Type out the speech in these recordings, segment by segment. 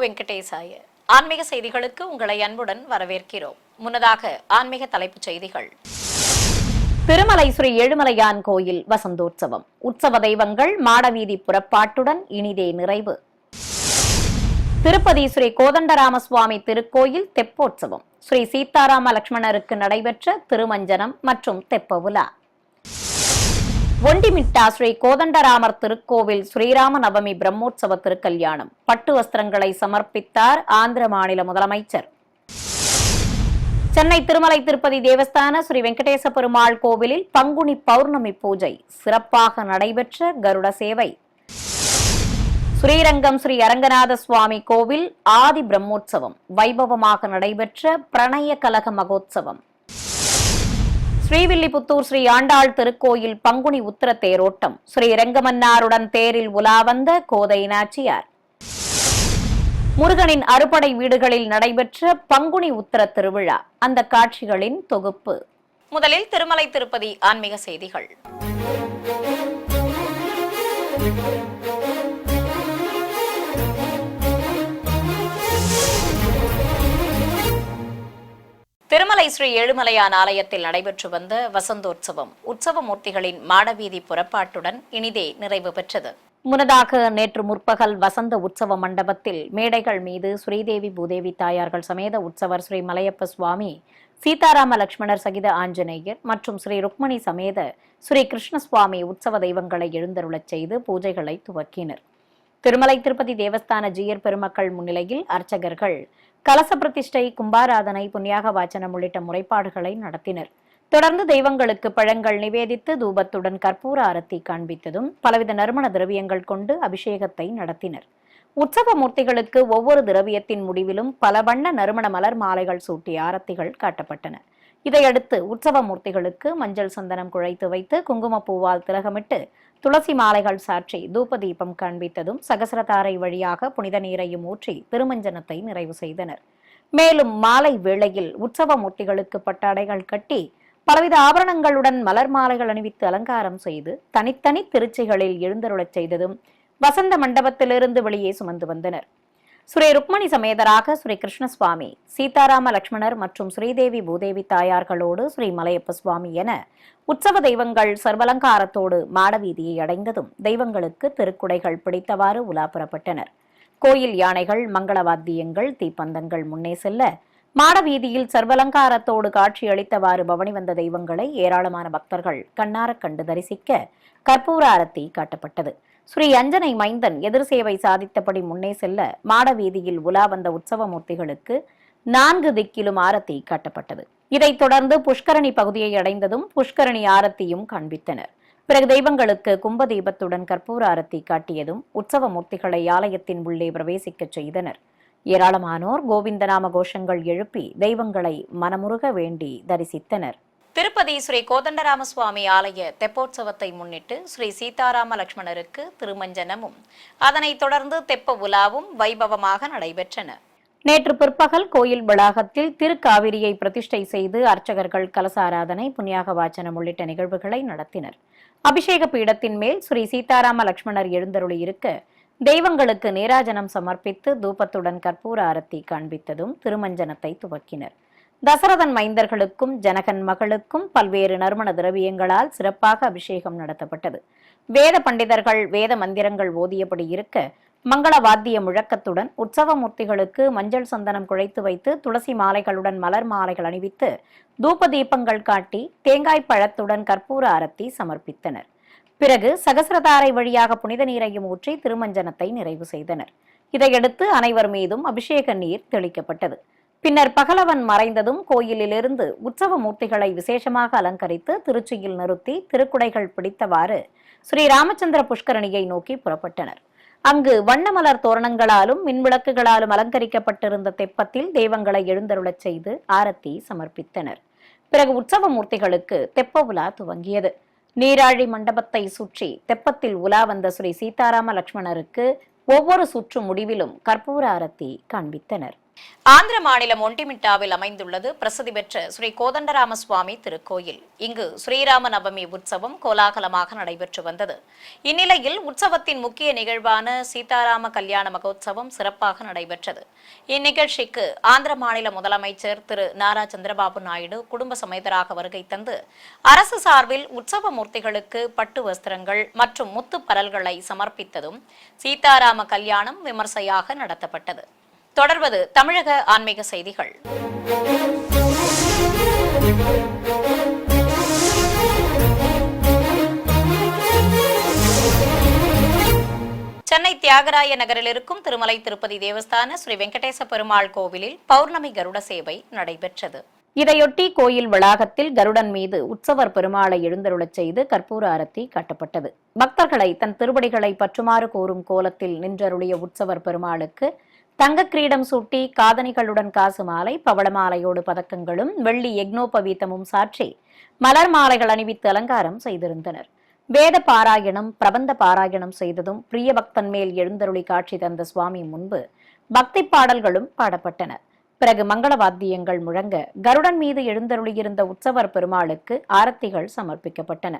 வெங்கடேசாய. ஆன்மீக செய்திகளுக்கு உங்களை அன்புடன் வரவேற்கிறோம். முன்னதாக ஆன்மீக தலைப்புச் செய்திகள். திருமலை ஸ்ரீ ஏழுமலையான் கோயில் வசந்தோற்சவம். உற்சவ தெய்வங்கள் மாடவீதி புறப்பாட்டுடன் இனிதே நிறைவு. திருப்பதி ஸ்ரீ கோதண்டராமசுவாமி திருக்கோயில் தெப்போற்சவம். ஸ்ரீ சீதாராம லட்சுமணருக்கு நடைபெற்ற திருமஞ்சனம் மற்றும் தெப்ப உலா. ஒண்டிமிட்டா ஸ்ரீ கோதண்டராமர் திருக்கோவில் ஸ்ரீராம நவமி பிரம்மோற்சவ திருக்கல்யாணம். பட்டு வஸ்திரங்களை சமர்ப்பித்தார் ஆந்திர மாநில முதலமைச்சர். சென்னை திருமலை திருப்பதி தேவஸ்தான ஸ்ரீ வெங்கடேச பெருமாள் கோவிலில் பங்குனி பௌர்ணமி பூஜை சிறப்பாக நடைபெற்ற கருட சேவை. ஸ்ரீரங்கம் ஸ்ரீ அரங்கநாத சுவாமி கோவில் ஆதி பிரம்மோற்சவம் வைபவமாக நடைபெற்ற பிரணய கலக மகோத்சவம். ஸ்ரீவில்லிபுத்தூர் ஸ்ரீ ஆண்டாள் திருக்கோயில் பங்குனி உத்திர தேரோட்டம். ஸ்ரீ ரெங்கமன்னாருடன் தேரில் உலா வந்த கோதை நாச்சியார். முருகனின் அறுபடை வீடுகளில் நடைபெற்ற பங்குனி உத்திர திருவிழா. அந்த காட்சிகளின் தொகுப்பு. முதலில் திருமலை திருப்பதி ஆன்மீக செய்திகள். திருமலை ஸ்ரீ ஏழுமலையான் ஆலயத்தில் நடைபெற்று வந்த வசந்தோற்சவம் உற்சவ மூர்த்திகளின் மாடவீதி புறப்பாட்டுடன் இனிதே நிறைவு பெற்றது. முன்னதாக நேற்று முற்பகல் வசந்த உற்சவ மண்டபத்தில் மேடைகள் மீது ஸ்ரீதேவி பூதேவி தாயார்கள் சமேத உற்சவர் ஸ்ரீ மலையப்ப சுவாமி, சீதாராம லட்சுமணர் சகித ஆஞ்சநேயர் மற்றும் ஸ்ரீ ருக்மணி சமேத ஸ்ரீ கிருஷ்ணசுவாமி உற்சவ தெய்வங்களை எழுந்தருளச் செய்து பூஜைகளை துவக்கினர். திருமலை திருப்பதி தேவஸ்தான ஜீயர் பெருமக்கள் முன்னிலையில் அர்ச்சகர்கள் கலச பிரதிஷ்டை, கும்பாராதனை, புண்ணியாக வாச்சனம் உள்ளிட்ட முறைப்பாடுகளை நடத்தினர். தொடர்ந்து தெய்வங்களுக்கு பழங்கள் நிவேதித்து தூபத்துடன் கற்பூர ஆரத்தி காண்பித்ததும் பலவித நறுமண திரவியங்கள் கொண்டு அபிஷேகத்தை நடத்தினர். உற்சவ மூர்த்திகளுக்கு ஒவ்வொரு திரவியத்தின் முடிவிலும் பல வண்ண நறுமண மலர் மாலைகள் சூட்டி ஆரத்திகள் காட்டப்பட்டன. இதையடுத்து உற்சவ மூர்த்திகளுக்கு மஞ்சள் சந்தனம் குழைத்து வைத்து குங்குமப்பூவால் திலகமிட்டு துளசி மாலைகள் சாற்றி தூப தீபம் காண்பித்ததும் சகசரதாரை வழியாக புனித நீரையும் ஊற்றி திருமஞ்சனத்தை நிறைவு செய்தனர். மேலும் மாலை வேளையில் உற்சவ மூர்த்திகளுக்கு பட்டாடைகள் கட்டி பலவித ஆபரணங்களுடன் மலர் மாலைகள் அணிவித்து அலங்காரம் செய்து தனித்தனி திருச்சிகளில் எழுந்தருளச் செய்ததும் வசந்த மண்டபத்திலிருந்து வெளியே சுமந்து வந்தனர். ஸ்ரீ ருக்மணி சமேதராக ஸ்ரீ கிருஷ்ணசுவாமி, சீதாராம லட்சுமணர் மற்றும் ஸ்ரீதேவி பூதேவி தாயார்களோடு ஸ்ரீ மலையப்ப சுவாமி என உற்சவ தெய்வங்கள் சர்வலங்காரத்தோடு மாடவீதியை அடைந்ததும் தெய்வங்களுக்கு திருக்குடைகள் பிடித்தவாறு உலா புறப்பட்டனர். கோயில் யானைகள், மங்கள வாத்தியங்கள், தீப்பந்தங்கள் முன்னே செல்ல மாடவீதியில் சர்வலங்காரத்தோடு காட்சி அளித்தவாறு பவனி வந்த தெய்வங்களை ஏராளமான பக்தர்கள் கண்ணார கண்டு தரிசிக்க கற்பூர ஆரத்தி காட்டப்பட்டது. ஸ்ரீ அஞ்சனை மைந்தன் எதிர் சேவை சாதித்தபடி முன்னே செல்ல மாடவீதியில் உலா வந்த உற்சவ மூர்த்திகளுக்கு 4 திக்கிலும் ஆரத்தி காட்டப்பட்டது. இதைத் தொடர்ந்து புஷ்கரணி பகுதியை அடைந்ததும் புஷ்கரணி ஆரத்தியும் காண்பித்தனர். பிறகு தெய்வங்களுக்கு கும்ப தீபத்துடன் கற்பூர ஆரத்தி காட்டியதும் உற்சவ மூர்த்திகளை ஆலயத்தின் உள்ளே பிரவேசிக்கச் செய்தனர். ஏராளமானோர் கோவிந்தநாம கோஷங்கள் எழுப்பி தெய்வங்களை மனமுருக வேண்டி தரிசித்தனர். திருப்பதி ஸ்ரீ கோதண்டராமசுவாமி ஆலய தெப்போற்சவத்தை முன்னிட்டு ஸ்ரீ சீதாராம லட்சுமணருக்கு திருமஞ்சனமும் அதனைத் தொடர்ந்து தெப்ப உலாவும் வைபவமாக நடைபெற்றன. நேற்று பிற்பகல் கோயில் வளாகத்தில் திருக்காவிரியை பிரதிஷ்டை செய்து அர்ச்சகர்கள் கலசாராதனை, புண்ணியாக வாச்சனம் உள்ளிட்ட நிகழ்வுகளை நடத்தினர். அபிஷேக பீடத்தின் மேல் ஸ்ரீ சீதாராம லட்சுமணர் எழுந்தருளி இருக்க தெய்வங்களுக்கு நீராஜனம் சமர்ப்பித்து தூபத்துடன் கற்பூர ஆரத்தி காண்பித்ததும் திருமஞ்சனத்தை துவக்கினர். தசரதன் மைந்தர்களுக்கும் ஜனகன் மகளுக்கும் பல்வேறு நறுமண திரவியங்களால் சிறப்பாக அபிஷேகம் நடத்தப்பட்டது. வேத பண்டிதர்கள் வேத மந்திரங்கள் ஓதியபடி இருக்க மங்கள வாத்திய முழக்கத்துடன் உற்சவ மூர்த்திகளுக்கு மஞ்சள் சந்தனம் குழைத்து வைத்து துளசி மாலைகளுடன் மலர் மாலைகள் அணிவித்து தூப தீபங்கள் காட்டி தேங்காய் பழத்துடன் கற்பூர ஆரத்தி சமர்ப்பித்தனர். பிறகு சகசரதாரை வழியாக புனித நீரையும் ஊற்றி திருமஞ்சனத்தை நிறைவு செய்தனர். இதையடுத்து அனைவர் மீதும் அபிஷேக நீர் தெளிக்கப்பட்டது. பின்னர் பகலவன் மறைந்ததும் கோயிலிலிருந்து உற்சவ மூர்த்திகளை விசேஷமாக அலங்கரித்து திருச்சியில் நிறுத்தி திருக்குடைகள் பிடித்தவாறு ஸ்ரீ ராமச்சந்திர புஷ்கரணியை நோக்கி புறப்பட்டனர். அங்கு வண்ணமலர் தோரணங்களாலும் மின்விளக்குகளாலும் அலங்கரிக்கப்பட்டிருந்த தெப்பத்தில் தெய்வங்களை எழுந்தருளச் செய்து ஆரத்தி சமர்ப்பித்தனர். பிறகு உற்சவ மூர்த்திகளுக்கு தெப்ப உலா துவங்கியது. நீராழி மண்டபத்தை சுற்றி தெப்பத்தில் உலா வந்த ஸ்ரீ சீதாராம லட்சுமணருக்கு ஒவ்வொரு சுற்று முடிவிலும் கற்பூர ஆரத்தி காண்பித்தனர். ஆந்திர மாநிலம் ஒண்டிமிட்டாவில் அமைந்துள்ளது பிரசித்தி பெற்ற ஸ்ரீ கோதண்டராம சுவாமி திருக்கோயில். இங்கு ஸ்ரீராம நவமி உற்சவம் கோலாகலமாக நடைபெற்று வந்தது. இந்நிலையில் உற்சவத்தின் முக்கிய நிகழ்வான சீதாராம கல்யாண மகோத்சவம் சிறப்பாக நடைபெற்றது. இந்நிகழ்ச்சிக்கு ஆந்திர மாநில முதலமைச்சர் திரு நாரா சந்திரபாபு நாயுடு குடும்ப சமேதராக வருகை தந்து அரசு சார்பில் உற்சவ மூர்த்திகளுக்கு பட்டு வஸ்திரங்கள் மற்றும் முத்து பரல்களை சமர்ப்பித்ததும் சீதாராம கல்யாணம் விமர்சையாக நடத்தப்பட்டது. தொடர்வது தமிழக ஆன்மீக செய்திகள். சென்னை தியாகராய நகரில் இருக்கும் திருமலை திருப்பதி தேவஸ்தான ஸ்ரீ வெங்கடேச பெருமாள் கோவிலில் பௌர்ணமி கருட சேவை நடைபெற்றது. இதையொட்டி கோயில் வளாகத்தில் கருடன் மீது உற்சவர் பெருமாளை எழுந்தருளச் செய்து கற்பூர அரத்தி காட்டப்பட்டது. பக்தர்களை தன் திருவடிகளை பற்றுமாறு கோரும் கோலத்தில் நின்றருளிய உற்சவர் பெருமாளுக்கு தங்க கிரீடம் சூட்டி காதணிகளுடன் காசு மாலை, பவள மாலையோடு பதக்கங்களும் வெள்ளி யக்னோபவீதமும் சாற்றி மலர் மாலைகள் அணிவித்து அலங்காரம் செய்திருந்தனர். வேத பாராயணம், பிரபந்த பாராயணம் செய்ததும் பிரிய பக்தன் மேல் எழுந்தருளி காட்சி தந்த சுவாமி முன்பு பக்தி பாடல்களும் பாடப்பட்டன. பிறகு மங்கள வாத்தியங்கள் முழங்க கருடன் மீது எழுந்தருளியிருந்த உற்சவர் பெருமாளுக்கு ஆரத்திகள் சமர்ப்பிக்கப்பட்டன.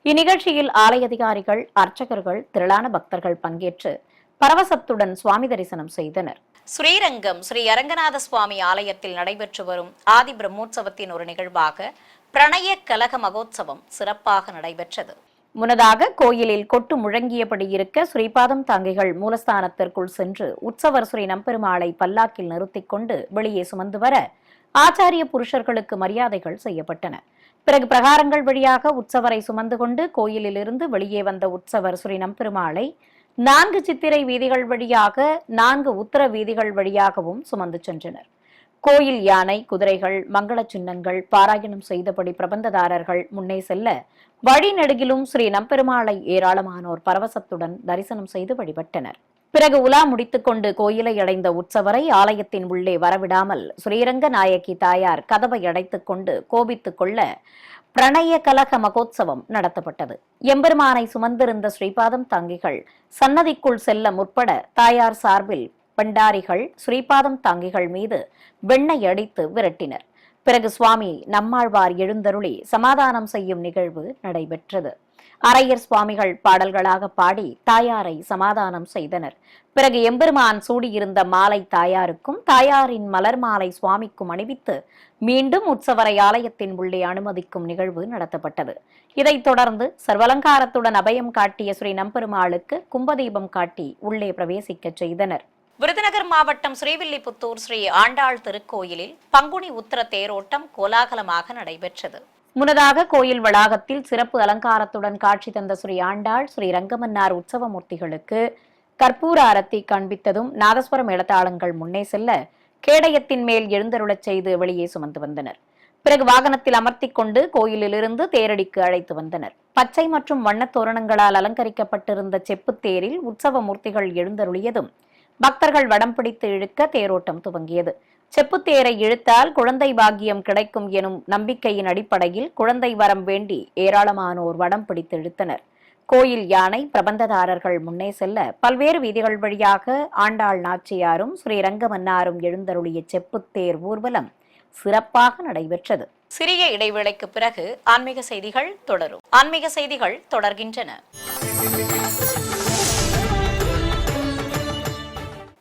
இந்நிகழ்ச்சியில் ஆலய அதிகாரிகள், அர்ச்சகர்கள், திரளான பக்தர்கள் பங்கேற்று பரவசத்துடன் சுவாமி தரிசனம் செய்தனர். ஸ்ரீரங்கம் ஸ்ரீ அரங்கநாத சுவாமி ஆலயத்தில் நடைபெற்று வரும் ஆதி பிரம்மோற்சவத்தின் ஒரு நிகழ்வாக பிரணய கலக மகோத்சவம் சிறப்பாக நடைபெற்றது. முன்னதாக கோயிலில் கொட்டு முழங்கியபடி இருக்க ஸ்ரீபாதம் தாங்கிகள் மூலஸ்தானத்திற்குள் சென்று உற்சவர் ஸ்ரீ நம்பெருமாளை பல்லாக்கில் நிறுத்திக் கொண்டு வெளியே சுமந்து வர ஆச்சாரிய புருஷர்களுக்கு மரியாதைகள் செய்யப்பட்டன. பிறகு பிரகாரங்கள் வழியாக உற்சவரை சுமந்து கொண்டு கோயிலிலிருந்து வெளியே வந்த உற்சவர் ஸ்ரீ நம்பெருமாளை 4 சித்திரை வீதிகள் வழியாக 4 உத்தர வீதிகள் வழியாகவும் சுமந்து சென்றனர். கோயில் யானை, குதிரைகள், மங்கள சின்னங்கள் பாராயணம் செய்தபடி பிரபந்ததாரர்கள் முன்னே செல்ல வழிநெடுகிலும் ஸ்ரீ நம்பெருமாளை ஏராளமானோர் பரவசத்துடன் தரிசனம் செய்து வழிபட்டனர். பிறகு உலா முடித்துக் கொண்டு கோயிலை அடைந்த உற்சவரை ஆலயத்தின் உள்ளே வரவிடாமல் ஸ்ரீரங்க நாயகி தாயார் கதவை அடைத்துக் கொண்டு கோபித்துக் கொள்ள பிரணய கலக மகோத்சவம் நடத்தப்பட்டது. எம்பெருமானை சுமந்திருந்த ஸ்ரீபாதம் தாங்கிகள் சன்னதிக்குள் செல்ல முற்பட தாயார் சார்பில் பண்டாரிகள் ஸ்ரீபாதம் தாங்கிகள் மீது வெண்ணெய் அடித்து விரட்டினர். பிறகு சுவாமி நம்மாழ்வார் எழுந்தருளி சமாதானம் செய்யும் நிகழ்வு நடைபெற்றது. அரையர் சுவாமிகள் பாடல்களாக பாடி தாயாரை சமாதானம் செய்தனர். பிறகு எம்பெருமான் சூடியிருந்த மாலை தாயாருக்கும் தாயாரின் மலர் மாலை சுவாமிக்கும் அணிவித்து மீண்டும் உற்சவரை ஆலயத்தின் உள்ளே அனுமதிக்கும் நிகழ்வு நடத்தப்பட்டது. இதைத் தொடர்ந்து சர்வலங்காரத்துடன் அபயம் காட்டிய ஸ்ரீ நம்பெருமாளுக்கு கும்பதீபம் காட்டி உள்ளே பிரவேசிக்க செய்தனர். விருதுநகர் மாவட்டம் ஸ்ரீவில்லிபுத்தூர் ஸ்ரீ ஆண்டாள் திருக்கோயிலில் பங்குனி உத்திர தேரோட்டம் கோலாகலமாக நடைபெற்றது. முன்னதாக கோயில் வளாகத்தில் சிறப்பு அலங்காரத்துடன் காட்சி தந்த ஸ்ரீ ஆண்டாள் ஸ்ரீ ரங்கமன்னார் உற்சவ மூர்த்திகளுக்கு கற்பூர அரத்தி காண்பித்ததும் நாதஸ்வர மேளதாளங்கள் முன்னே செல்ல கேடயத்தின் மேல் எழுந்தருளச் செய்து வெளியே சுமந்து வந்தனர். பிறகு வாகனத்தில் அமர்த்திக் கொண்டு கோயிலிலிருந்து தேரடிக்கு அழைத்து வந்தனர். பச்சை மற்றும் வண்ணத் தோரணங்களால் அலங்கரிக்கப்பட்டிருந்த செப்பு தேரில் உற்சவ மூர்த்திகள் எழுந்தருளியதும் பக்தர்கள் வடம் பிடித்து இழுக்க தேரோட்டம் துவங்கியது. செப்புத்தேரை இழுத்தால் குழந்தை பாக்கியம் கிடைக்கும் எனும் நம்பிக்கையின் அடிப்படையில் குழந்தை வரம் வேண்டி ஏராளமானோர் வடம் பிடித்து இழுத்தனர். கோயில் யானை, பிரபந்ததாரர்கள் முன்னே செல்ல பல்வேறு வீதிகள் வழியாக ஆண்டாள் நாச்சியாரும் ஸ்ரீரங்கமன்னாரும் எழுந்தருளிய செப்புத்தேர் ஊர்வலம் சிறப்பாக நடைபெற்றது. சிறிய இடைவேளைக்கு பிறகு ஆன்மீக செய்திகள் தொடரும். ஆன்மீக செய்திகள் தொடர்கின்றன.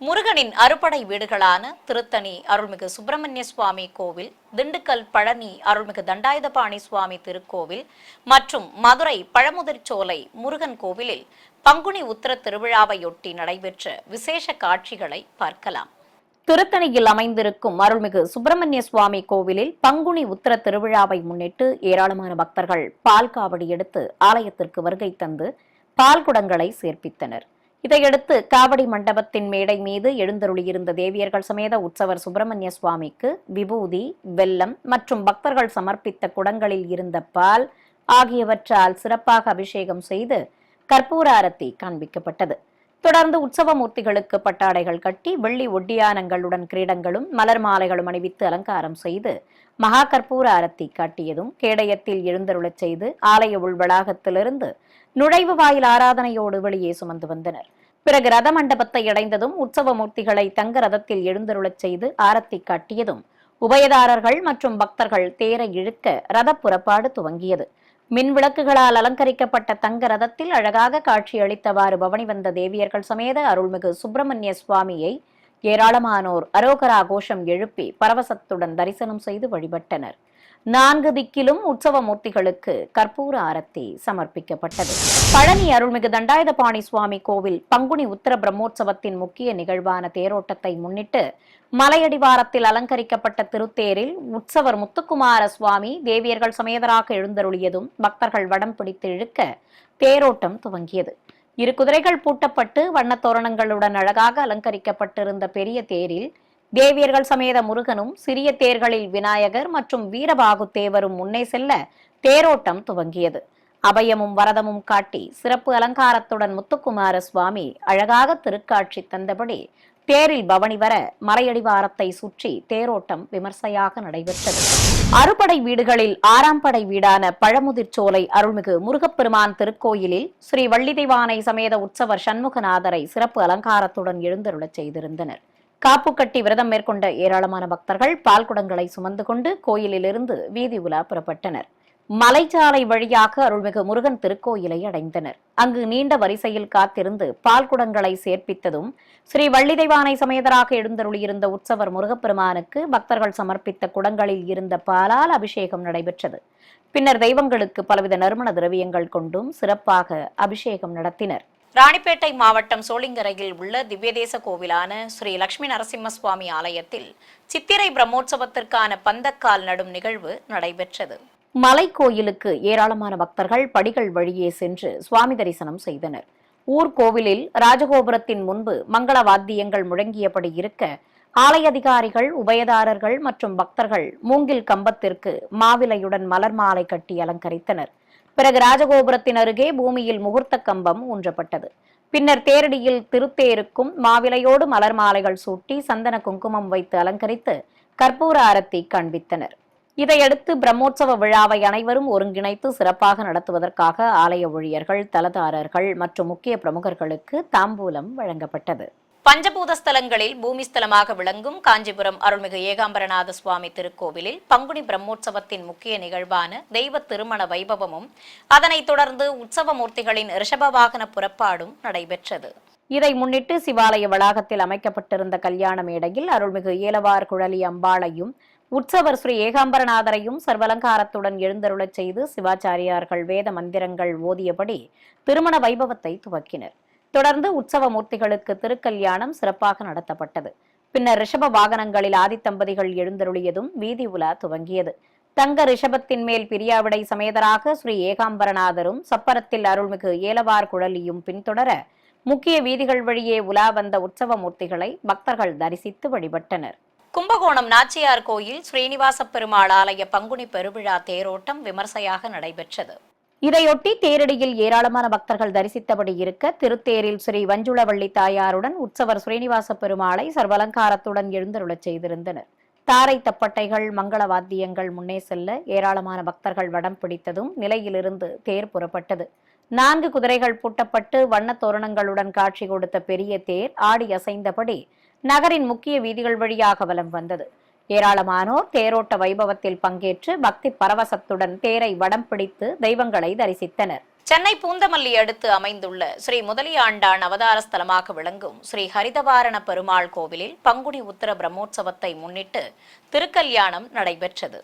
முருகனின் அறுபடை வீடுகளான திருத்தணி அருள்மிகு சுப்பிரமணிய சுவாமி கோவில், திண்டுக்கல் பழனி அருள்மிகு தண்டாயுதபாணி சுவாமி திருக்கோவில் மற்றும் மதுரை பழமுதிர்ச்சோலை முருகன் கோவிலில் பங்குனி உத்திர திருவிழாவையொட்டி நடைபெற்ற விசேஷ காட்சிகளை பார்க்கலாம். திருத்தணியில் அமைந்திருக்கும் அருள்மிகு சுப்பிரமணிய சுவாமி கோவிலில் பங்குனி உத்திர திருவிழாவை முன்னிட்டு ஏராளமான பக்தர்கள் பால் காவடி எடுத்து ஆலயத்திற்கு வருகை தந்து பால் குடங்களை சேர்ப்பித்தனர். இதையடுத்து காவடி மண்டபத்தின் மேடை மீது எழுந்தருளியிருந்த தேவியர்கள் சமேத உற்சவர் சுப்பிரமணிய சுவாமிக்கு விபூதி, வெல்லம் மற்றும் பக்தர்கள் சமர்ப்பித்த குடங்களில் இருந்த பால் ஆகியவற்றால் சிறப்பாக அபிஷேகம் செய்து கற்பூர அரத்தி காண்பிக்கப்பட்டது. தொடர்ந்து உற்சவ மூர்த்திகளுக்கு பட்டாடைகள் கட்டி வெள்ளி ஒட்டியானங்களுடன் கிரீடங்களும் மலர் மாலைகளும் அணிவித்து அலங்காரம் செய்து மகா கற்பூர அரத்தி காட்டியதும் கேடயத்தில் எழுந்தருளச் செய்து ஆலய உள் வளாகத்திலிருந்து நுழைவு வாயில் ஆராதனையோடு வெளியே சுமந்து வந்தனர். பிறகு ரத மண்டபத்தை அடைந்ததும் உற்சவ மூர்த்திகளை தங்க ரதத்தில் எழுந்தருளச் செய்து ஆரத்தி காட்டியதும் உபயதாரர்கள் மற்றும் பக்தர்கள் தேரை இழுக்க ரத புறப்பாடு துவங்கியது. மின் விளக்குகளால் அலங்கரிக்கப்பட்ட தங்க ரதத்தில் அழகாக காட்சியளித்தவாறு பவனி வந்த தேவியர்கள் சமேத அருள்மிகு சுப்பிரமணிய சுவாமியை ஏராளமானோர் அரோகரா கோஷம் எழுப்பி பரவசத்துடன் தரிசனம் செய்து வழிபட்டனர். 4 திக்கிலும் உற்சவ மூர்த்திகளுக்கு கற்பூர ஆரத்தி சமர்ப்பிக்கப்பட்டது. பழனி அருள்மிகு தண்டாயுதபாணி சுவாமி கோவில் பங்குனி உத்தர பிரம்மோற்சவத்தின் முக்கிய நிகழ்வான தேரோட்டத்தை முன்னிட்டு மலையடிவாரத்தில் அலங்கரிக்கப்பட்ட திருத்தேரில் உற்சவர் முத்துக்குமார சுவாமி தேவியர்கள் சமேதராக எழுந்தருளியதும் பக்தர்கள் வடம் பிடித்து இழுக்க தேரோட்டம் துவங்கியது. 2 குதிரைகள் பூட்டப்பட்டு வண்ணத் தோரணங்களுடன் அழகாக அலங்கரிக்கப்பட்டிருந்த பெரிய தேரில் தேவியர்கள் சமேத முருகனும், சிறிய தேர்களில் விநாயகர் மற்றும் வீரபாகு தேவரும் முன்னே செல்ல தேரோட்டம் துவங்கியது. அபயமும் வரதமும் காட்டி சிறப்பு அலங்காரத்துடன் முத்துக்குமார சுவாமி அழகாக திருக்காட்சி தந்தபடி தேரில் பவனி வர மலையடிவாரத்தை சுற்றி தேரோட்டம் விமர்சையாக நடைபெற்றது. அறுபடை வீடுகளில் 6ஆம் படை வீடான பழமுதிர்ச்சோலை அருள்மிகு முருகப்பெருமான் திருக்கோயிலில் ஸ்ரீ வள்ளிதெய்வானை சமேத உற்சவர் சண்முகநாதரை சிறப்பு அலங்காரத்துடன் எழுந்தருளச் செய்திருந்தனர். காப்பு கட்டி விரதம் மேற்கொண்ட ஏராளமான பக்தர்கள் பால்குடங்களை சுமந்து கொண்டு கோயிலிலிருந்து வீதி உலா புறப்பட்டனர். மலைச்சாலை வழியாக அருள்மிகு முருகன் திருக்கோயிலை அடைந்தனர். அங்கு நீண்ட வரிசையில் காத்திருந்து பால்குடங்களை சேர்ப்பித்ததும் ஸ்ரீ வள்ளிதெய்வானை சமேதராக எழுந்தருளியிருந்த உற்சவர் முருகப்பெருமானுக்கு பக்தர்கள் சமர்ப்பித்த குடங்களில் இருந்த பாலால் அபிஷேகம் நடைபெற்றது. பின்னர் தெய்வங்களுக்கு பலவித நறுமண திரவியங்கள் கொண்டும் சிறப்பாக அபிஷேகம் நடத்தினர். ராணிப்பேட்டை மாவட்டம் சோளிங்கரையில் உள்ள திவ்யதேச கோவிலான ஸ்ரீ லட்சுமி நரசிம்ம சுவாமி ஆலயத்தில் சித்திரை பிரம்மோற்சவத்திற்கான பந்தக்கால் நடும் நிகழ்வு நடைபெற்றது. மலைக்கோயிலுக்கு ஏராளமான பக்தர்கள் படிகள் வழியே சென்று சுவாமி தரிசனம் செய்தனர். ஊர்கோவிலில் ராஜகோபுரத்தின் முன்பு மங்கள வாத்தியங்கள் முழங்கியபடி இருக்க ஆலய அதிகாரிகள், உபயதாரர்கள் மற்றும் பக்தர்கள் மூங்கில் கம்பத்திற்கு மாவிலையுடன் மலர் மாலை கட்டி அலங்கரித்தனர். பிறகு ராஜகோபுரத்தின் அருகே பூமியில் முகூர்த்த கம்பம் ஊன்றப்பட்டது. பின்னர் தேரடியில் திருத்தேருக்கும் மாவிலையோடு மலர் மாலைகள் சூட்டி சந்தன குங்குமம் வைத்து அலங்கரித்து கற்பூர ஆரத்தி காண்பித்தனர். இதையடுத்து பிரம்மோற்சவ விழாவை அனைவரும் ஒருங்கிணைத்து சிறப்பாக நடத்துவதற்காக ஆலய ஊழியர்கள், தலதாரர்கள் மற்றும் முக்கிய பிரமுகர்களுக்கு தாம்பூலம் வழங்கப்பட்டது. பஞ்சபூத ஸ்தலங்களில் பூமிஸ்தலமாக விளங்கும் காஞ்சிபுரம் அருள்மிகு ஏகாம்பரநாத சுவாமி திருக்கோவிலில் பங்குனி பிரம்மோற்சவத்தின் முக்கிய நிகழ்வான தெய்வ திருமண வைபவமும் அதனைத் தொடர்ந்து உற்சவ மூர்த்திகளின் ரிஷப வாகன புறப்பாடும் நடைபெற்றது. இதை முன்னிட்டு சிவாலய வளாகத்தில் அமைக்கப்பட்டிருந்த கல்யாண மேடையில் அருள்மிகு ஏலவார் குழலி அம்பாளையும் உற்சவர் ஸ்ரீ ஏகாம்பரநாதரையும் சர்வலங்காரத்துடன் எழுந்தருளச் செய்து சிவாச்சாரியார்கள் வேத மந்திரங்கள் ஓதியபடி திருமண வைபவத்தை துவக்கினர். தொடர்ந்து உற்சவ மூர்த்திகளுக்கு திருக்கல்யாணம் சிறப்பாக நடத்தப்பட்டது. பின்னர் ரிஷப வாகனங்களில் ஆதித்தம்பதிகள் எழுந்தருளியதும் வீதி உலா துவங்கியது. தங்க ரிஷபத்தின் மேல் பிரியாவிடை சமேதராக ஸ்ரீ ஏகாம்பரநாதரும் சப்பரத்தில் அருள்மிகு ஏலவார் குழலியும் பின்தொடர முக்கிய வீதிகள் வழியே உலா வந்த உற்சவ மூர்த்திகளை பக்தர்கள் தரிசித்து வழிபட்டனர். கும்பகோணம் நாச்சியார் கோயில் ஸ்ரீனிவாச பெருமாள் ஆலய பங்குனி பெருவிழா தேரோட்டம் விமர்சையாக நடைபெற்றது. இதையொட்டி தேரடியில் ஏராளமான பக்தர்கள் தரிசித்தபடி இருக்க திருத்தேரில் ஸ்ரீ வஞ்சுளவள்ளி தாயாருடன் உற்சவர் ஸ்ரீனிவாச பெருமாளை சர்வலங்காரத்துடன் எழுந்தருளச் செய்திருந்தனர். தாரை தப்பட்டைகள், மங்கள வாத்தியங்கள் முன்னே செல்ல ஏராளமான பக்தர்கள் வடம் பிடித்ததும் நிலையிலிருந்து தேர் புறப்பட்டது. 4 குதிரைகள் பூட்டப்பட்டு வண்ணத் தோரணங்களுடன் காட்சி கொடுத்த பெரிய தேர் ஆடி அசைந்தபடி நகரின் முக்கிய வீதிகள் வழியாக வலம் வந்தது. ஏராளமானோர் தேரோட்ட வைபவத்தில் பங்கேற்று பக்தி பரவசத்துடன் தேரை வடம் பிடித்து தெய்வங்களை தரிசித்தனர். சென்னை பூந்தமல்லி அடுத்து அமைந்துள்ள ஸ்ரீ முதலியாண்டான் அவதார ஸ்தலமாக விளங்கும் ஸ்ரீ ஹரிதவாரண பெருமாள் கோவிலில் பங்குனி உத்தர பிரம்மோற்சவத்தை முன்னிட்டு திருக்கல்யாணம் நடைபெற்றது.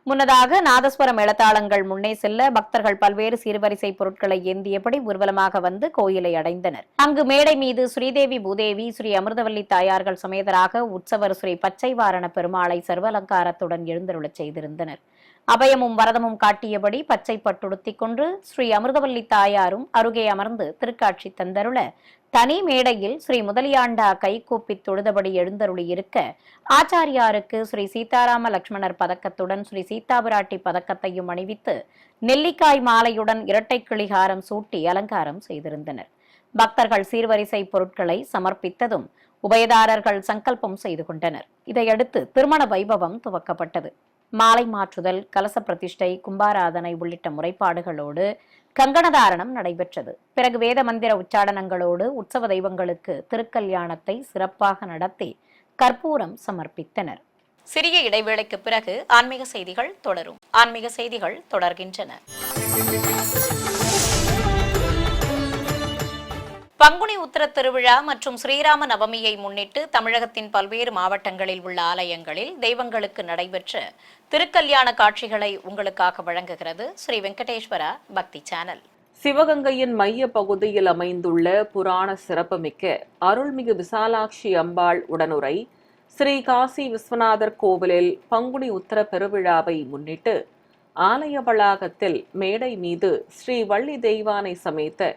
முன்னதாக நாதஸ்வர மேளதாளங்கள் முன்னே செல்ல பக்தர்கள் பல்வேறு சீர்வரிசை பொருட்களை ஏந்தியபடி ஊர்வலமாக வந்து கோயிலை அடைந்தனர். அங்கு மேடை மீது ஸ்ரீதேவி, பூதேவி, ஸ்ரீ அமிர்தவல்லி தாயார்கள் சமேதராக உற்சவர் ஸ்ரீ பச்சைவாரண பெருமாளை சர்வலங்காரத்துடன் எழுந்தருளச் செய்திருந்தனர். அபயமும் வரதமும் காட்டியபடி பச்சை பட்டுடுத்திக் கொண்டு ஸ்ரீ அமிர்தவல்லி தாயாரும் அருகே அமர்ந்து திருக்காட்சி தந்தருள தனி மேடையில் ஸ்ரீ முதலியாண்டா கைகூப்பி தொழுதபடி எழுந்தருளி இருக்க ஆச்சாரியாருக்கு ஸ்ரீ சீதாராம லட்சுமணர் பதக்கத்துடன் ஸ்ரீ சீதாபிராட்டி பதக்கத்தையும் அணிவித்து நெல்லிக்காய் மாலையுடன் இரட்டை கிளிகாரம் சூட்டி அலங்காரம் செய்திருந்தனர். பக்தர்கள் சீர்வரிசை பொருட்களை சமர்ப்பித்ததும் உபயதாரர்கள் சங்கல்பம் செய்து கொண்டனர். இதையடுத்து திருமண வைபவம் துவக்கப்பட்டது. மாலை மாற்றுதல், கலச பிரதிஷ்டை, கும்பாராதனை உள்ளிட்ட முறைப்பாடுகளோடு கங்கணதாரணம் நடைபெற்றது. பிறகு வேத மந்திர உச்சாடனங்களோடு உற்சவ தெய்வங்களுக்கு திருக்கல்யாணத்தை சிறப்பாக நடத்தி கற்பூரம் சமர்ப்பித்தனர். சிறிய இடைவேளைக்கு பிறகு ஆன்மீக செய்திகள் தொடரும். ஆன்மீக செய்திகள் தொடர்கின்றன. பங்குனி உத்திர திருவிழா மற்றும் ஸ்ரீராம நவமியை முன்னிட்டு தமிழகத்தின் பல்வேறு மாவட்டங்களில் உள்ள ஆலயங்களில் தெய்வங்களுக்கு நடைபெற்ற திருக்கல்யாண காட்சிகளை உங்களுக்காக வழங்குகிறது ஸ்ரீ வெங்கடேஸ்வரா பக்தி சேனல். சிவகங்கையின் மைய பகுதியில் அமைந்துள்ள புராண சிறப்புமிக்க அருள்மிகு விசாலாட்சி அம்பாள் உடனுரை ஸ்ரீ காசி விஸ்வநாதர் கோவிலில் பங்குனி உத்திர பெருவிழாவை முன்னிட்டு ஆலய வளாகத்தில் மேடை மீது ஸ்ரீ வள்ளி தெய்வானை சமேத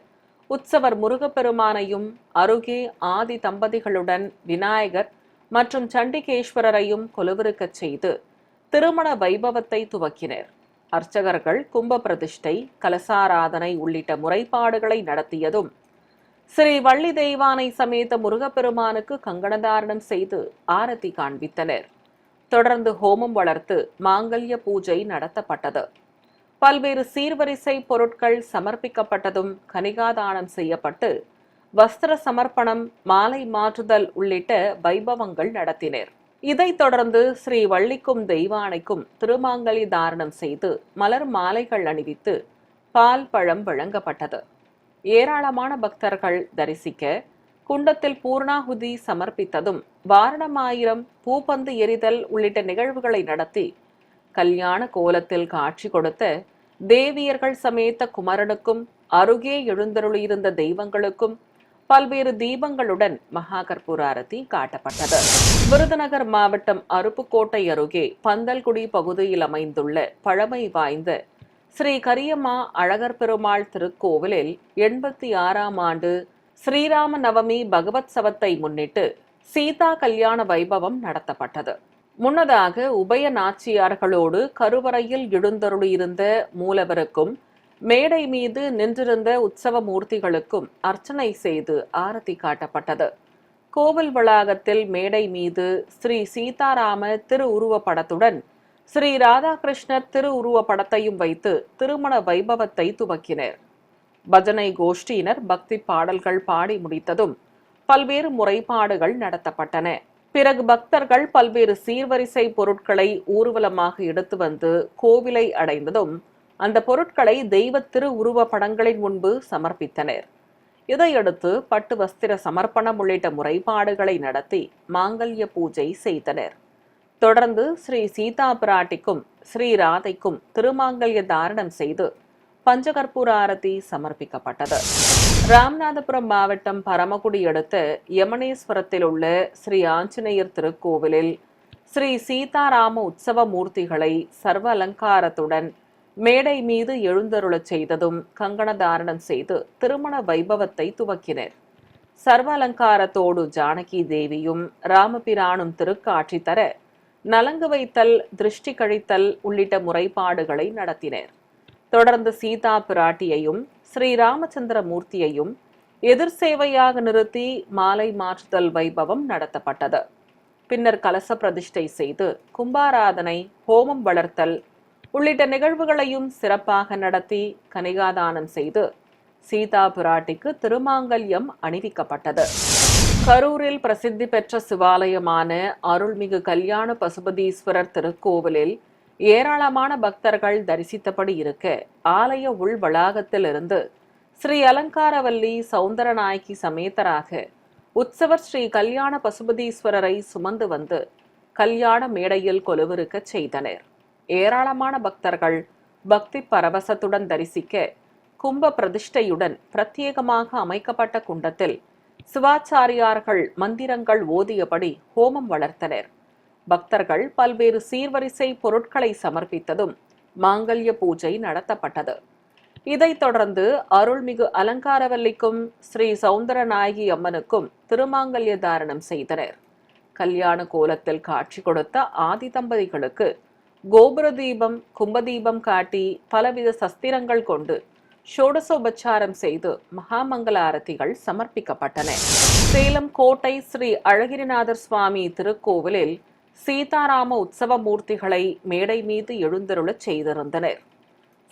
உற்சவர் முருகப்பெருமானையும் அருகே ஆதி தம்பதிகளுடன் விநாயகர் மற்றும் சண்டிகேஸ்வரரையும் கொலுவிருக்கச் செய்து திருமண வைபவத்தை துவக்கினர். அர்ச்சகர்கள் கும்ப பிரதிஷ்டை, கலசாராதனை உள்ளிட்ட முறைப்பாடுகளை நடத்தியதும் ஸ்ரீ வள்ளி தெய்வானை சமேத முருகப்பெருமானுக்கு கங்கணதாரணம் செய்து ஆரத்தி காண்பித்தனர். தொடர்ந்து ஹோமம் வளர்த்து மாங்கல்ய பூஜை நடத்தப்பட்டது. பல்வேறு சீர்வரிசை பொருட்கள் சமர்ப்பிக்கப்பட்டதும் கனிகாதானம் செய்யப்பட்டு வஸ்திர சமர்ப்பணம், மாலை மாற்றுதல் உள்ளிட்ட வைபவங்கள் நடத்தினர். இதைத் தொடர்ந்து ஸ்ரீ வள்ளிக்கும் தெய்வானைக்கும் திருமாங்கலி தாரணம் செய்து மலர் மாலைகள் அணிவித்து பால் பழம் வழங்கப்பட்டது. ஏராளமான பக்தர்கள் தரிசிக்க குண்டத்தில் பூர்ணாகுதி சமர்ப்பித்ததும் வாரணமாயிரம், பூப்பந்து எரிதல் உள்ளிட்ட நிகழ்வுகளை நடத்தி கல்யாண கோலத்தில் காட்சி கொடுத்த தேவியர்கள் சமேத குமரனுக்கும் அருகே எழுந்தருளியிருந்த தெய்வங்களுக்கும் பல்வேறு தீபங்களுடன் மகா கற்பூர ஆரத்தி காட்டப்பட்டது. விருதுநகர் மாவட்டம் அருப்புக்கோட்டை அருகே பந்தல்குடி பகுதியில் அமைந்துள்ள பழமை வாய்ந்த ஸ்ரீ கரியம்மா அழகர் பெருமாள் திருக்கோவிலில் 86ஆம் ஆண்டு ஸ்ரீராம நவமி பகவத் சவத்தை முன்னிட்டு சீதா கல்யாண வைபவம் நடத்தப்பட்டது. முன்னதாக உபய நாச்சியார்களோடு கருவறையில் எழுந்தருளியிருந்த மூலவருக்கும் மேடை மீது நின்றிருந்த உற்சவ மூர்த்திகளுக்கும் அர்ச்சனை செய்து ஆரத்தி காட்டப்பட்டது. கோவில் வளாகத்தில் மேடை மீது ஸ்ரீ சீதாராம திரு உருவ படத்துடன் ஸ்ரீ ராதாகிருஷ்ணர் திரு உருவ படத்தையும் வைத்து திருமண வைபவத்தை துவக்கினர். பஜனை கோஷ்டியினர் பக்தி பாடல்கள் பாடி முடித்ததும் பல்வேறு முறைப்பாடுகள் நடத்தப்பட்டன. பிறகு பக்தர்கள் பல்வேறு சீர்வரிசை பொருட்களை ஊர்வலமாக எடுத்து வந்து கோவிலை அடைந்ததும் அந்த பொருட்களை தெய்வ திரு உருவ படங்களின் முன்பு சமர்ப்பித்தனர். இதையடுத்து பட்டு வஸ்திர சமர்ப்பணம் உள்ளிட்ட முறைப்பாடுகளை நடத்தி மாங்கல்ய பூஜை செய்தனர். தொடர்ந்து ஸ்ரீ சீதா பிராட்டிக்கும் ஸ்ரீ ராதைக்கும் திருமாங்கல்ய தாரணம் செய்து பஞ்சகற்பூர ஆரத்தி சமர்ப்பிக்கப்பட்டது. ராமநாதபுரம் மாவட்டம் பரமக்குடி அடுத்த யமனேஸ்வரத்தில் உள்ள ஸ்ரீ ஆஞ்சநேயர் திருக்கோவிலில் ஸ்ரீ சீதாராம உற்சவ மூர்த்திகளை சர்வ அலங்காரத்துடன் மேடை மீது எழுந்தருளச் செய்ததும் கங்கணதாரணம் செய்து திருமண வைபவத்தை துவக்கினர். சர்வ அலங்காரத்தோடு ஜானகி தேவியும் ராமபிரானும் திருக்காட்சி தர நலங்கு வைத்தல், திருஷ்டி கழித்தல் உள்ளிட்ட முறைப்பாடுகளை நடத்தினர். தொடர்ந்து சீதா பிராட்டியையும் ஸ்ரீ ராமச்சந்திர மூர்த்தியையும் எதிர் சேவையாக நிறுத்தி மாலை மாற்றுதல் வைபவம் நடத்தப்பட்டது. பின்னர் கலச பிரதிஷ்டை செய்து கும்பாராதனை, ஹோமம் வளர்த்தல் உள்ளிட்ட நிகழ்வுகளையும் சிறப்பாக நடத்தி கனிகாதானம் செய்து சீதா பிராட்டிக்கு திருமாங்கல்யம் அணிவிக்கப்பட்டது. கரூரில் பிரசித்தி பெற்ற சிவாலயமான அருள்மிகு கல்யாண பசுபதீஸ்வரர் திருக்கோவிலில் ஏராளமான பக்தர்கள் தரிசித்தபடி இருக்க ஆலய உள் வளாகத்திலிருந்து ஸ்ரீ அலங்காரவல்லி சௌந்தரநாயகி சமேதராக உற்சவர் ஸ்ரீ கல்யாண பசுபதீஸ்வரரை சுமந்து வந்து கல்யாண மேடையில் கொலுவிருக்க செய்தனர். ஏராளமான பக்தர்கள் பக்தி பரவசத்துடன் தரிசிக்க கும்ப பிரதிஷ்டையுடன் பிரத்யேகமாக அமைக்கப்பட்ட குண்டத்தில் சிவாச்சாரியார்கள் மந்திரங்கள் ஓதியபடி ஹோமம் வளர்த்தனர். பக்தர்கள் பல்வேறு சீர்வரிசை பொருட்களை சமர்ப்பித்ததும் மாங்கல்ய பூஜை நடத்தப்பட்டது. இதைத் தொடர்ந்து அருள்மிகு அலங்காரவல்லிக்கும் ஸ்ரீ சௌந்தரநாயகி அம்மனுக்கும் திருமாங்கல்ய தாரணம் செய்தனர். கல்யாண கோலத்தில் காட்சி கொடுத்த ஆதி தம்பதிகளுக்கு கோபுர தீபம், கும்பதீபம் காட்டி பலவித சஸ்திரங்கள் கொண்டு ஷோடசோபச்சாரம் செய்து மகாமங்கல ஆரத்திகள் சமர்ப்பிக்கப்பட்டன. சேலம் கோட்டை ஸ்ரீ அழகிரிநாதர் சுவாமி திருக்கோவிலில் சீதாராம உற்சவ மூர்த்திகளை மேடை மீது எழுந்தருளச் செய்திருந்தனர்.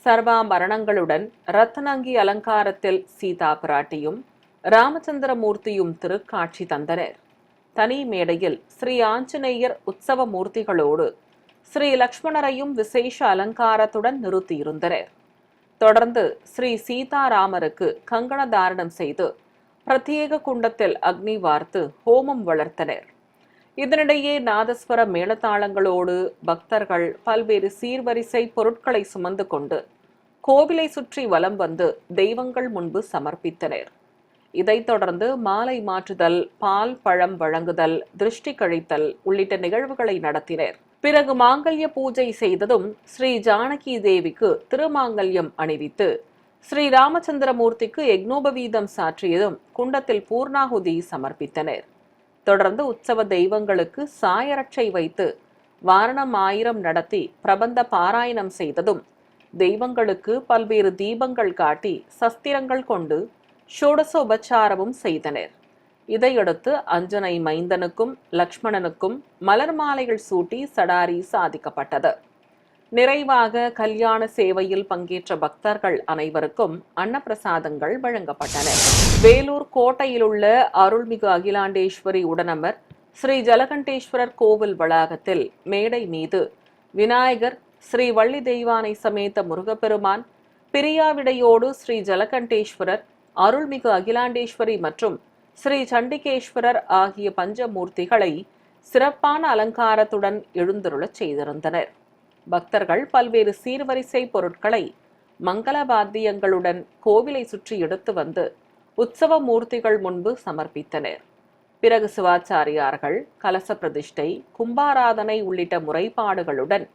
சர்வாபரணங்களுடன் ரத்னங்கி அலங்காரத்தில் சீதா பிராட்டியும் ராமச்சந்திரமூர்த்தியும் திருக்காட்சி தந்தனர். தனி மேடையில் ஸ்ரீ ஆஞ்சநேயர் உற்சவ மூர்த்திகளோடு ஸ்ரீ லக்ஷ்மணரையும் விசேஷ அலங்காரத்துடன் நிறுத்தியிருந்தனர். தொடர்ந்து ஸ்ரீ சீதாராமருக்கு கங்கண தாரணம் செய்து பிரத்யேக குண்டத்தில் அக்னி வார்த்து ஹோமம் வளர்த்தனர். இதனிடையே நாதஸ்வர மேளதாளங்களோடு பக்தர்கள் பல்வேறு சீர்வரிசை பொருட்களை சுமந்து கொண்டு கோவிலை சுற்றி வலம் வந்து தெய்வங்கள் முன்பு சமர்ப்பித்தனர். இதைத் தொடர்ந்து மாலை மாற்றுதல், பால் பழம் வழங்குதல், திருஷ்டி கழித்தல் உள்ளிட்ட நிகழ்வுகளை நடத்தினர். பிறகு மாங்கல்ய பூஜை செய்ததும் ஸ்ரீ ஜானகி தேவிக்கு திருமாங்கல்யம் அணிவித்து ஸ்ரீ ராமச்சந்திரமூர்த்திக்கு யக்னோபவீதம் சாற்றியதும் குண்டத்தில் பூர்ணாகுதி சமர்ப்பித்தனர். தொடர்ந்து உற்சவ தெய்வங்களுக்கு சாயரட்சை வைத்து வாரணம் 1000 நடத்தி பிரபந்த பாராயணம் செய்ததும் தெய்வங்களுக்கு பல்வேறு தீபங்கள் காட்டி சஸ்திரங்கள் கொண்டு ஷோடசோபச்சாரமும் செய்தனர். இதையடுத்து அஞ்சனை மைந்தனுக்கும் லக்ஷ்மணனுக்கும் மலர் மாலைகள் சூட்டி சடாரி சாதிக்கப்பட்டது. நிறைவாக கல்யாண சேவையில் பங்கேற்ற பக்தர்கள் அனைவருக்கும் அன்னப்பிரசாதங்கள் வழங்கப்பட்டன. வேலூர் கோட்டையிலுள்ள அருள்மிகு அகிலாண்டேஸ்வரி உடனமர் ஸ்ரீ ஜலகண்டேஸ்வரர் கோவில் வளாகத்தில் மேடை மீது விநாயகர், ஸ்ரீ வள்ளி தெய்வானை சமேத முருகப்பெருமான், பிரியாவிடையோடு ஸ்ரீ ஜலகண்டேஸ்வரர், அருள்மிகு அகிலாண்டேஸ்வரி மற்றும் ஸ்ரீ சண்டிகேஸ்வரர் ஆகிய பஞ்சமூர்த்திகளை சிறப்பான அலங்காரத்துடன் எழுந்தருளச் செய்திருந்தனர். பக்தர்கள் பல்வேறு சீர்வரிசை பொருட்களை மங்கள வாத்தியங்களுடன் கோவிலை சுற்றி எடுத்து வந்து உற்சவ மூர்த்திகள் முன்பு சமர்ப்பித்தனர். பிறகு சிவாச்சாரியார்கள் கலச பிரதிஷ்டை, கும்பாராதனை உள்ளிட்ட முறைப்பாடுகளுடன்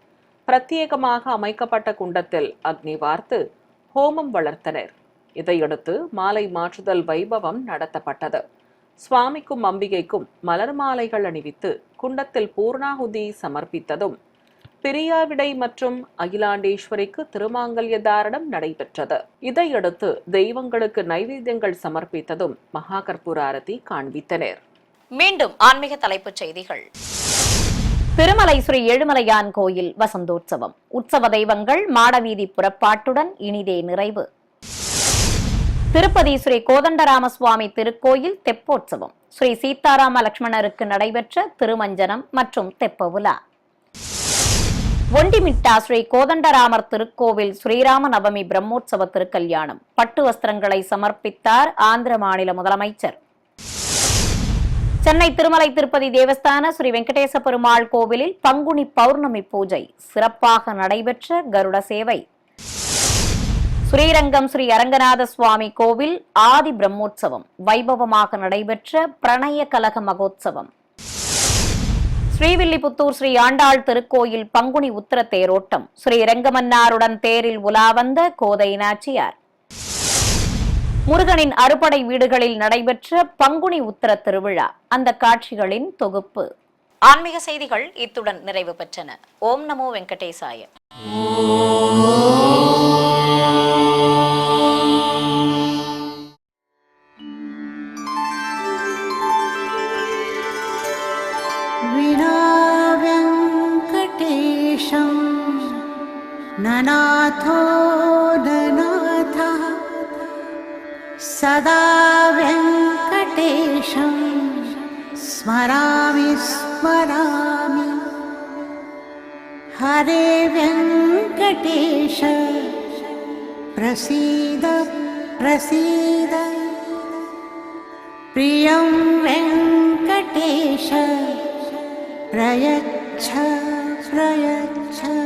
பிரத்யேகமாக அமைக்கப்பட்ட குண்டத்தில் அக்னி வார்த்து ஹோமம் வளர்த்தனர். இதையடுத்து மாலை மாற்றுதல் வைபவம் நடத்தப்பட்டது. சுவாமிக்கும் அம்பிகைக்கும் மலர் மாலைகள் அணிவித்து குண்டத்தில் பூர்ணாகுதி சமர்ப்பித்ததும் பிரியாவிடை மற்றும் அகிலாண்டேஸ்வரிக்கு திருமாங்கல்ய தாரணம் நடைபெற்றது. இதையடுத்து தெய்வங்களுக்கு நைவேத்தியங்கள் சமர்ப்பித்ததும் மகா கற்பூர ஆரத்தி காண்பித்தனர். மீண்டும் ஆன்மீக தலைப்புச் செய்திகள். திருமலை ஸ்ரீ ஏழுமலையான் கோயில் வசந்தோற்சவம். உற்சவ தெய்வங்கள் மாடவீதி புறப்பாட்டுடன் இனிதே நிறைவு. திருப்பதி ஸ்ரீ கோதண்டராமசுவாமி திருக்கோயில் தெப்போற்சவம். ஸ்ரீ சீதாராம லக்ஷ்மணருக்கு நடைபெற்ற திருமஞ்சனம் மற்றும் தெப்ப உலா. ஒண்டிமிட்டா ஸ்ரீ கோதண்டராமர் திருக்கோவில் ஸ்ரீராம நவமி பிரம்மோற்சவ திருக்கல்யாணம். பட்டு வஸ்திரங்களை சமர்ப்பித்தார் ஆந்திர மாநில முதலமைச்சர். சென்னை திருமலை திருப்பதி தேவஸ்தான ஸ்ரீ வெங்கடேச பெருமாள் கோவிலில் பங்குனி பௌர்ணமி பூஜை சிறப்பாக நடைபெற்ற கருட சேவை. ஸ்ரீரங்கம் ஸ்ரீ அரங்கநாத சுவாமி கோவில் ஆதி பிரம்மோற்சவம் வைபவமாக நடைபெற்ற பிரணய கலக மகோத்சவம். ஸ்ரீவில்லிபுத்தூர் ஸ்ரீ ஆண்டாள் திருக்கோயில் பங்குனி உத்திர தேரோட்டம். ஸ்ரீ ரங்கமன்னாருடன் தேரில் உலா வந்த கோதை நாச்சியார். முருகனின் அறுபடை வீடுகளில் நடைபெற்ற பங்குனி உத்திர திருவிழா. அந்த காட்சிகளின் தொகுப்பு. ஆன்மீக செய்திகள் இத்துடன் நிறைவு பெற்றன. ஓம் நமோ வெங்கடேசாய. ननाथो ननाथः सदा वेङ्कटेशं स्मरामि स्मरामि. हरे वेङ्कटेश प्रसीद प्रसीद. प्रियं वेङ्कटेश प्रयच्छ प्रयच्छ.